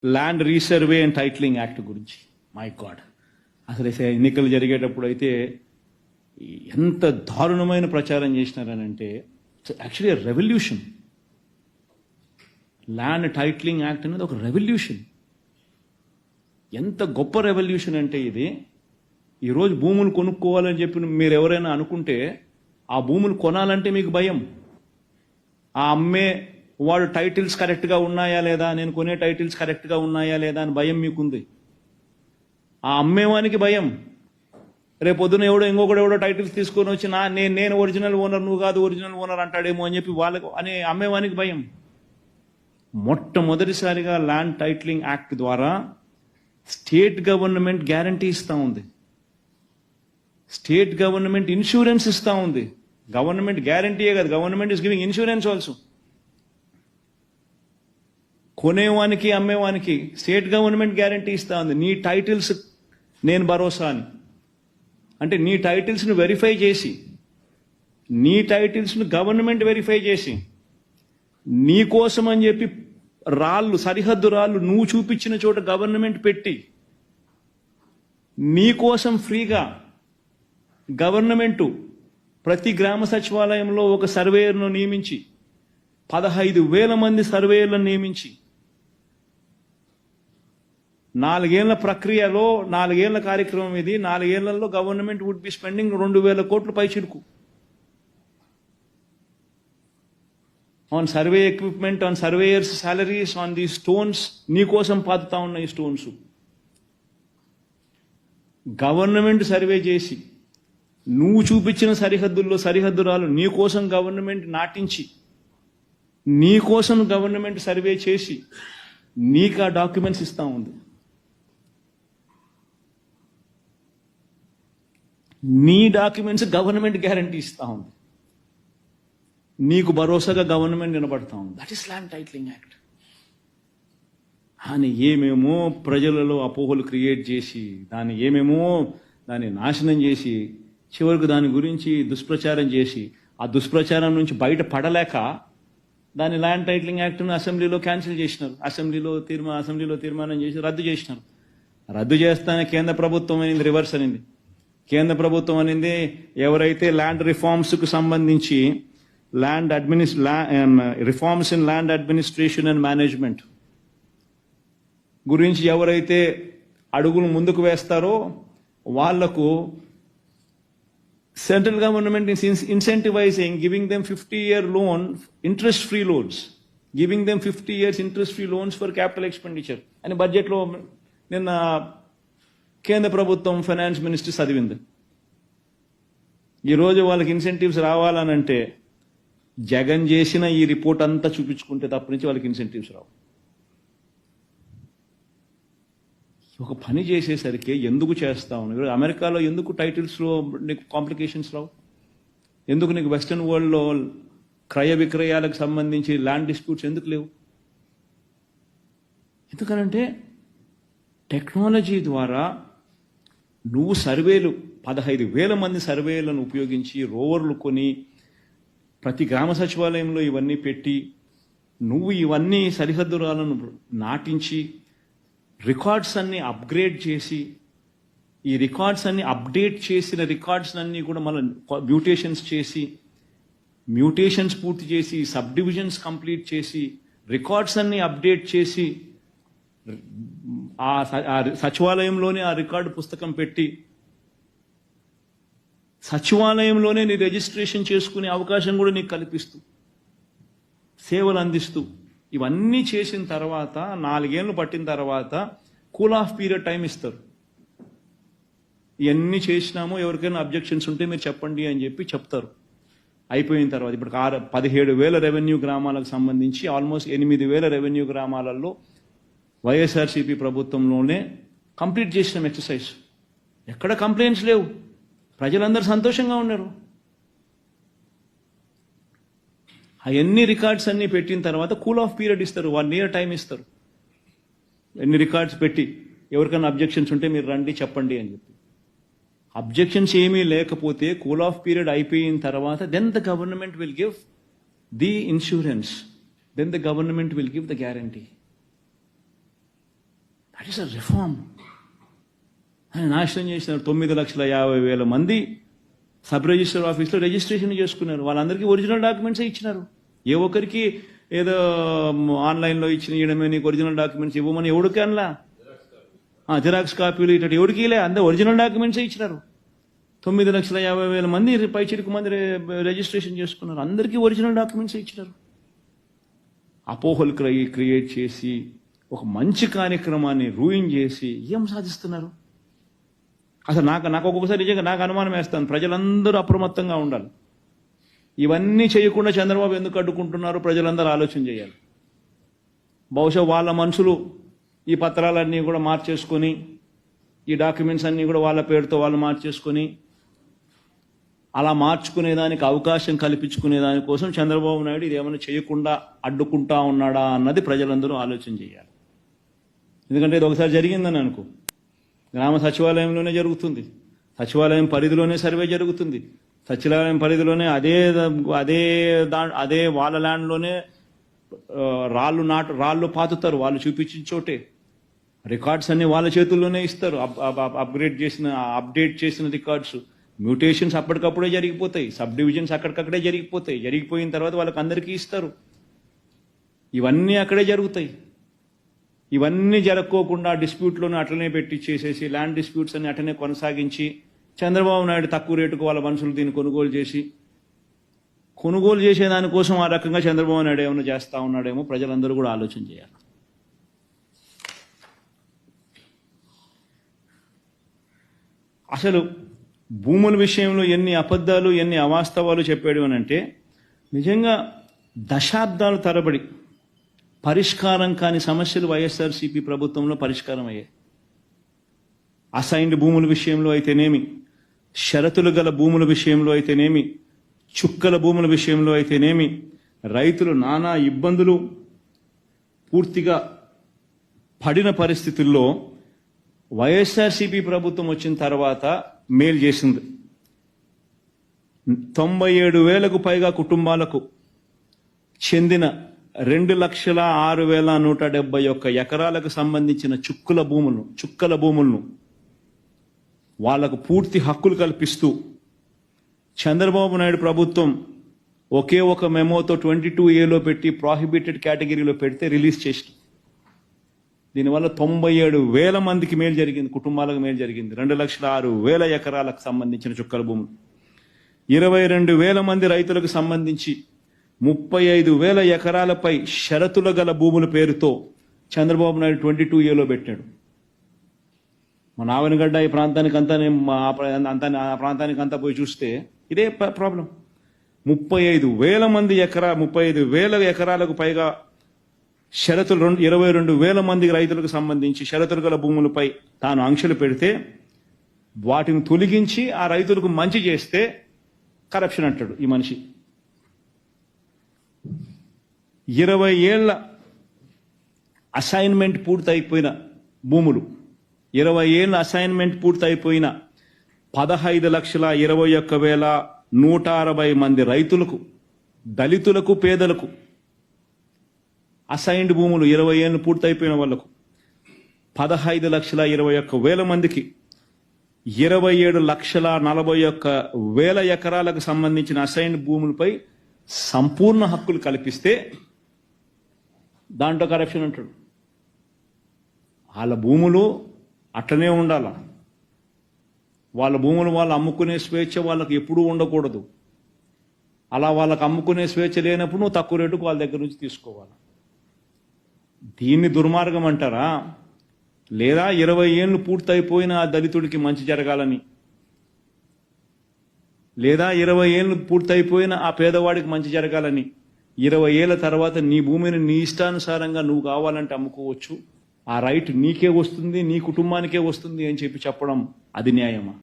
Land resurvey and titling act గురించి. My God, అసలు ఎన్నికలు జరిగేటప్పుడు అయితే ఎంత దారుణమైన ప్రచారం చేసినారని అంటే actually revolution. Land titling act అనేది ఒక రెవల్యూషన్. ఎంత గొప్ప రెవల్యూషన్ అంటే ఇది. ఈరోజు భూములు కొనుక్కోవాలని చెప్పి మీరు ఎవరైనా అనుకుంటే ఆ భూములు కొనాలంటే మీకు భయం. ఆ అమ్మే వాడు టైటిల్స్ కరెక్ట్గా ఉన్నాయా లేదా, నేను కొనే టైటిల్స్ కరెక్ట్గా ఉన్నాయా లేదా అని భయం మీకుంది. ఆ అమ్మేవానికి భయం, రేపొద్దున ఇంకొకడు టైటిల్స్ తీసుకొని వచ్చి నేను ఒరిజినల్ ఓనర్, నువ్వు కాదు ఒరిజినల్ ఓనర్ అంటాడేమో అని చెప్పి వాళ్ళకు అనే అమ్మేవానికి భయం. మొట్టమొదటిసారిగా ల్యాండ్ టైటిలింగ్ యాక్ట్ ద్వారా స్టేట్ గవర్నమెంట్ గ్యారంటీ ఇస్తా ఉంది, స్టేట్ గవర్నమెంట్ ఇన్సూరెన్స్ ఇస్తా ఉంది. గవర్నమెంట్ గ్యారంటీయే కాదు, government is giving insurance also. కొనేవానికి అమ్మేవానికి స్టేట్ గవర్నమెంట్ గ్యారంటీ ఇస్తా ఉంది. నీ టైటిల్స్ నేను భరోసా అని, అంటే నీ టైటిల్స్ను వెరిఫై చేసి, నీ టైటిల్స్ను గవర్నమెంట్ వెరిఫై చేసి, నీ కోసం అని చెప్పి రాళ్ళు, సరిహద్దు రాళ్ళు నువ్వు చూపించిన చోట గవర్నమెంట్ పెట్టి, నీ కోసం ఫ్రీగా గవర్నమెంటు ప్రతి గ్రామ సచివాలయంలో ఒక సర్వేయర్ను నియమించి 15,000 మంది సర్వేయర్లను నియమించి 4 ఏళ్ల ప్రక్రియలో 4 ఏళ్ల కార్యక్రమం ఇది. 4 ఏళ్లలో గవర్నమెంట్ వుడ్ బి స్పెండింగ్ 2,000 కోట్ల పై చిరుకు on survey equipment, on surveyors salaries, on the stones. నీ కోసం పాతుతా ఉన్న ఈ స్టోన్స్ గవర్నమెంట్ సర్వే చేసి, నువ్వు చూపించిన సరిహద్దుల్లో సరిహద్దురాలు నీ కోసం గవర్నమెంట్ నాటించి, నీ కోసం గవర్నమెంట్ సర్వే చేసి నీకు ఆ డాక్యుమెంట్స్ ఇస్తా ఉంది. నీ డాక్యుమెంట్స్ గవర్నమెంట్ గ్యారంటీ ఇస్తా ఉంది. నీకు భరోసాగా గవర్నమెంట్ నిలబడతా ఉంది. That is land titling act. అని ఏమేమో ప్రజలలో అపోహలు క్రియేట్ చేసి, దాన్ని నాశనం చేసి, చివరికి దాని గురించి దుష్ప్రచారం చేసి, ఆ దుష్ప్రచారం నుంచి బయట పడలేక దాని ల్యాండ్ టైటిలింగ్ యాక్ట్ను అసెంబ్లీలో క్యాన్సిల్ చేసినారు. అసెంబ్లీలో తీర్మానం చేసి రద్దు చేసినారు. రద్దు చేస్తానే కేంద్ర ప్రభుత్వం అనింది, రివర్స్ అనింది. కేంద్ర ప్రభుత్వం అనింది, ఎవరైతే ల్యాండ్ రిఫార్మ్స్కు సంబంధించి reforms in land administration and management గురించి ఎవరైతే అడుగులు ముందుకు వేస్తారో వాళ్లకు central government is incentivizing, giving them 50-year loan, interest-free loans, giving them 50 years interest-free loans for capital expenditure అని బడ్జెట్లో నిన్న కేంద్ర ప్రభుత్వం ఫైనాన్స్ మినిస్టర్ చదివింది. ఈరోజు వాళ్ళకి ఇన్సెంటివ్స్ రావాలనంటే జగన్ చేసిన ఈ రిపోర్ట్ అంతా చూపించుకుంటే తప్ప నుంచి వాళ్ళకి ఇన్సెంటివ్స్ రావు. ఒక పని చేసేసరికి ఎందుకు చేస్తా ఉన్నావు? అమెరికాలో ఎందుకు టైటిల్స్లో నీకు కాంప్లికేషన్స్ రావు? ఎందుకు నీకు వెస్టర్న్ వరల్డ్లో క్రయ విక్రయాలకు సంబంధించి ల్యాండ్ డిస్ప్యూట్స్ ఎందుకు లేవు? ఎందుకనంటే టెక్నాలజీ ద్వారా నువ్వు సర్వేలు 15,000 మంది సర్వేలను ఉపయోగించి, రోవర్లు కొని, ప్రతి గ్రామ సచివాలయంలో ఇవన్నీ పెట్టి, నువ్వు ఇవన్నీ సరిహద్దురాలను నాటించి, రికార్డ్స్ అన్ని అప్గ్రేడ్ చేసి, ఈ రికార్డ్స్ అన్ని అప్డేట్ చేసిన రికార్డ్స్ అన్ని కూడా మళ్ళీ మ్యూటేషన్స్ చేసి, మ్యూటేషన్స్ పూర్తి చేసి, సబ్ డివిజన్స్ కంప్లీట్ చేసి, రికార్డ్స్ అన్ని అప్డేట్ చేసి, ఆ సచివాలయంలోనే ఆ రికార్డు పుస్తకం పెట్టి, సచివాలయంలోనే నీ రిజిస్ట్రేషన్ చేసుకునే అవకాశం కూడా నీకు కల్పిస్తూ, సేవలు అందిస్తూ, ఇవన్నీ చేసిన తర్వాత 4 ఏళ్ళు పట్టిన తర్వాత కూల్ ఆఫ్ పీరియడ్ టైం ఇస్తారు. ఇవన్నీ చేసినామో, ఎవరికైనా అబ్జెక్షన్స్ ఉంటే మీరు చెప్పండి అని చెప్పి చెప్తారు. అయిపోయిన తర్వాత ఇప్పుడు 17,000 రెవెన్యూ గ్రామాలకు సంబంధించి ఆల్మోస్ట్ 8,000 రెవెన్యూ గ్రామాలలో వైఎస్ఆర్సీపీ ప్రభుత్వంలోనే కంప్లీట్ చేసినాం ఎక్సర్సైజ్. ఎక్కడ కంప్లైంట్స్ లేవు, ప్రజలందరూ సంతోషంగా ఉన్నారు. అవన్నీ రికార్డ్స్ అన్ని పెట్టిన తర్వాత కూల్ ఆఫ్ పీరియడ్ ఇస్తారు, 1 year టైం ఇస్తారు. ఎన్ని రికార్డ్స్ పెట్టి ఎవరికైనా అబ్జెక్షన్స్ ఉంటే మీరు రండి చెప్పండి అని చెప్పి. అబ్జెక్షన్స్ ఏమీ లేకపోతే కూల్ ఆఫ్ పీరియడ్ అయిపోయిన తర్వాత then the government will give the insurance, then the government will give the guarantee. That is a reform. ఆయన నాశనం చేసినారు. 9,50,000 మంది సబ్ రిజిస్టర్ ఆఫీస్లో రిజిస్ట్రేషన్ చేసుకున్నారు. వాళ్ళందరికీ ఒరిజినల్ డాక్యుమెంట్సే ఇచ్చినారు. ఏ ఒక్కరికి ఏదో ఆన్లైన్లో ఇవ్వడమే నీకు ఒరిజినల్ డాక్యుమెంట్స్ ఇవ్వమని ఎవరికి అనలా. జిరాక్స్ కాపీలు ఇటు ఎవరికి లే, అందరూ ఒరిజినల్ డాక్యుమెంట్సే ఇచ్చినారు. 9,50,000 మంది పైచిరుకు మంది రిజిస్ట్రేషన్ చేసుకున్నారు. అందరికీ ఒరిజినల్ డాక్యుమెంట్స్ ఇచ్చినారు. అపోహలు క్రియేట్ చేసి ఒక మంచి కార్యక్రమాన్ని రూయిన్ చేసి ఏం సాధిస్తున్నారు? అసలు నాకు ఒక్కొక్కసారి నిజంగా నాకు అనుమానం వేస్తాను. ప్రజలందరూ అప్రమత్తంగా ఉండాలి. ఇవన్నీ చేయకుండా చంద్రబాబు ఎందుకు అడ్డుకుంటున్నారు? ప్రజలందరూ ఆలోచన చేయాలి. బహుశా వాళ్ళ మనుషులు ఈ పత్రాలన్నీ కూడా మార్చేసుకొని, ఈ డాక్యుమెంట్స్ అన్నీ కూడా వాళ్ళ పేరుతో వాళ్ళు మార్చేసుకొని, అలా మార్చుకునేదానికి అవకాశం కల్పించుకునే దానికోసం చంద్రబాబు నాయుడు ఇదేమైనా చేయకుండా అడ్డుకుంటా ఉన్నాడా అన్నది ప్రజలందరూ ఆలోచన చేయాలి. ఎందుకంటే ఇది ఒకసారి జరిగిందని అనుకో, గ్రామ సచివాలయంలోనే జరుగుతుంది, సచివాలయం పరిధిలోనే సర్వే జరుగుతుంది, సచివాలయం పరిధిలోనే అదే వాళ్ళ ల్యాండ్లోనే రాళ్ళు పాతుతారు. వాళ్ళు చూపించిన చోటే రికార్డ్స్ అన్ని వాళ్ళ చేతుల్లోనే ఇస్తారు. అప్డేట్ చేసిన రికార్డ్స్, మ్యూటేషన్స్ అప్పటికప్పుడే జరిగిపోతాయి, సబ్ డివిజన్స్ అక్కడికక్కడే జరిగిపోతాయి. జరిగిపోయిన తర్వాత వాళ్ళకి అందరికీ ఇస్తారు. ఇవన్నీ అక్కడే జరుగుతాయి. ఇవన్నీ జరగకోకుండా డిస్ప్యూట్లను అట్లనే పెట్టి చేసేసి ల్యాండ్ డిస్ప్యూట్స్ అన్ని అట్లనే కొనసాగించి చంద్రబాబు నాయుడు తక్కువ రేటుకు వాళ్ళ మనుషులు దీన్ని కొనుగోలు చేసేదానికోసం ఆ రకంగా చంద్రబాబు నాయుడు ఏమైనా చేస్తా ఉన్నాడేమో ప్రజలందరూ కూడా ఆలోచన చేయాలి. అసలు భూముల విషయంలో ఎన్ని అబద్ధాలు ఎన్ని అవాస్తవాలు చెప్పాడు అని అంటే, నిజంగా దశాబ్దాల తరబడి పరిష్కారం కాని సమస్యలు వైఎస్ఆర్సీపీ ప్రభుత్వంలో పరిష్కారం అయ్యాయి. అసైన్డ్ భూముల విషయంలో అయితేనేమి, షరతులు గల భూముల విషయంలో అయితేనేమి, చుక్కల భూముల విషయంలో అయితేనేమి, రైతులు నానా ఇబ్బందులు పూర్తిగా పడిన పరిస్థితుల్లో వైఎస్ఆర్సీపీ ప్రభుత్వం వచ్చిన తర్వాత మేలు చేసింది. 97,000కు పైగా కుటుంబాలకు చెందిన 2,06,171 ఎకరాలకు సంబంధించిన చుక్కల భూములను వాళ్లకు పూర్తి హక్కులు కల్పిస్తూ చంద్రబాబు నాయుడు ప్రభుత్వం ఒకే ఒక మెమోతో 22A పెట్టి ప్రాహిబిటెడ్ కేటగిరీలో పెడితే రిలీజ్ చేసింది. దీనివల్ల 97,000 మందికి మేలు జరిగింది, కుటుంబాలకు మేలు జరిగింది. 2,06,000 ఎకరాలకు సంబంధించిన చుక్కల భూములు, 22,000 మంది రైతులకు సంబంధించి 35,000 ఎకరాలపై షరతుల గల భూముల పేరుతో చంద్రబాబు నాయుడు 22A పెట్టాడు. మన ఆవనగడ్డ ఈ ప్రాంతానికంతా ఆ ప్రాంతానికంతా పోయి చూస్తే ఇదే ప్రాబ్లం. 35,000 ఎకరాలకు పైగా షరతులు 22,000 మంది రైతులకు సంబంధించి షరతులు గల భూములపై తాను ఆంక్షలు పెడితే వాటిని తొలగించి ఆ రైతులకు మంచి చేస్తే కరప్షన్ అంటాడు ఈ మనిషి. 20 ఏళ్ల అసైన్మెంట్ పూర్తయిపోయిన భూములు, 20 ఏళ్ల అసైన్మెంట్ పూర్తయిపోయిన 15,21,160 మంది రైతులకు, దళితులకు, పేదలకు అసైన్డ్ భూములు 20 ఏళ్ళు పూర్తయిపోయిన వాళ్లకు 15,21,000 మందికి 27,41,000 ఎకరాలకు సంబంధించిన అసైన్డ్ భూములపై సంపూర్ణ హక్కులు కల్పిస్తే దాంట్లో కరప్షన్ అంటాడు. వాళ్ళ భూములు అట్లనే ఉండాల. వాళ్ళ భూములు వాళ్ళు అమ్ముకునే స్వేచ్ఛ వాళ్ళకి ఎప్పుడూ ఉండకూడదు. అలా వాళ్ళకి అమ్ముకునే స్వేచ్ఛ లేనప్పుడు నువ్వు తక్కువ రేటుకు వాళ్ళ దగ్గర నుంచి తీసుకోవాలి. దీన్ని దుర్మార్గం అంటారా? లేదా 20 ఏళ్ళు పూర్తయిపోయిన ఆ దళితుడికి మంచి జరగాలని, లేదా 20 ఏళ్ళు పూర్తయిపోయిన ఆ పేదవాడికి మంచి జరగాలని 20 ఏళ్ల తర్వాత నీ భూమిని నీ ఇష్టానుసారంగా నువ్వు కావాలంటే అమ్ముకోవచ్చు, ఆ రైట్ నీకే వస్తుంది, నీ కుటుంబానికే వస్తుంది అని చెప్పి చెప్పడం అది న్యాయమా?